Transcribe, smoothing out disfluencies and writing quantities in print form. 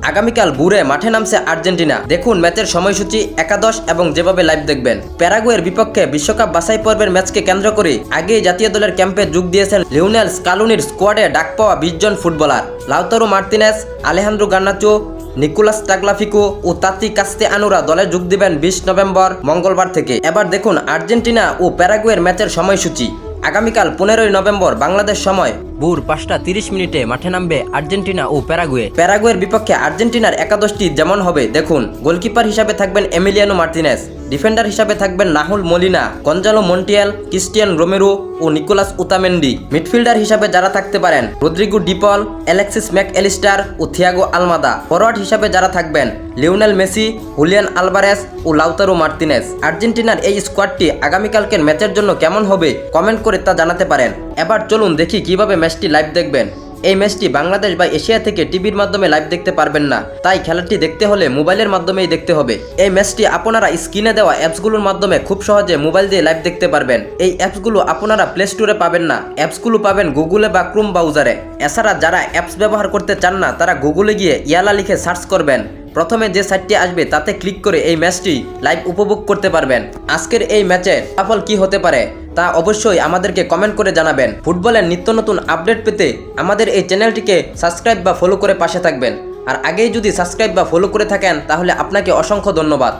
আগামীকাল ভোরে মাঠে নামছে আর্জেন্টিনা। দেখুন ম্যাচের সময়সূচি, একাদশ এবং যেভাবে লাইভ দেখবেন। প্যারাগুয়ের বিপক্ষে বিশ্বকাপ বাছাই পর্বের ম্যাচকে কেন্দ্র করে আগেই জাতীয় দলের ক্যাম্পে যোগ দিয়েছেন লিওনেল স্কালোনির স্কোয়াডে ডাক পাওয়া 20 জন footballer. Lautaro Martinez, Alejandro Garnacho, Nicolas Tagliafico ও তাতি কাস্তেয়ানোরা দলে যোগ দিবেন 20 নভেম্বর মঙ্গলবার থেকে। এবার দেখুন আর্জেন্টিনা ও প্যারাগুয়ের ম্যাচের সময়সূচি। আগামীকাল 15 নভেম্বর বাংলাদেশ সময় ভোর 5:30 মাঠে নামবে আর্জেন্টিনা ও প্যারাগুয়ে। প্যারাগুয়ের বিপক্ষে আর্জেন্টিনার একাদশটি যেমন হবে দেখুন। গোলকিপার হিসাবে থাকবেন এমিলিয়ানো মার্তিনেজ, ডিফেন্ডার হিসাবে থাকবেন Nahuel Molina, Gonzalo Montiel, Cristian Romero ও নিকোলাস উতামেন্ডি। মিডফিল্ডার হিসাবে যারা থাকতে পারেন রদ্রিগো ডিপল, অ্যালেক্সিস ম্যাকঅ্যালিস্টার ও থিয়াগো আলমাদা। ফরওয়ার্ড হিসাবে যারা থাকবেন লিওনেল মেসি, হুলিয়ান আলভারেস ও লাউতারো মার্তিনেজ। আর্জেন্টিনার এই স্কোয়াডটি আগামীকালকের ম্যাচের জন্য কেমন হবে কমেন্ট করে তা জানাতে পারেন। এবার চলুন দেখি কিভাবে ম্যাচটি লাইভ দেখবেন। এই ম্যাচটি বাংলাদেশ বা এশিয়া থেকে টিভির মাধ্যমে লাইভ দেখতে পারবেন না, তাই খেলাটি দেখতে হলে মোবাইলের মাধ্যমেই দেখতে হবে। এই ম্যাচটি আপনারা স্ক্রিনে দেওয়া অ্যাপসগুলোর মাধ্যমে খুব সহজে মোবাইল দিয়ে লাইভ দেখতে পারবেন। এই অ্যাপসগুলো আপনারা প্লে স্টোরে পাবেন না, অ্যাপসগুলো পাবেন গুগলে বা ক্রোম ব্রাউজারে। এছাড়া যারা অ্যাপস ব্যবহার করতে চান না তারা গুগলে গিয়ে ইয়ালা লিখে সার্চ করবেন। প্রথমে যে সাইটটি আসবে তাতে ক্লিক করে এই ম্যাচটি লাইভ উপভোগ করতে পারবেন। আজকের এই ম্যাচের ফলাফল কি হতে পারে তা অবশ্যই আমাদেরকে কমেন্ট করে জানাবেন। ফুটবলের নিত্য নতুন আপডেট পেতে আমাদের এই চ্যানেলটিকে সাবস্ক্রাইব বা ফলো করে পাশে থাকবেন। আর আগেই যদি সাবস্ক্রাইব বা ফলো করে থাকেন তাহলে আপনাকে অসংখ্য ধন্যবাদ।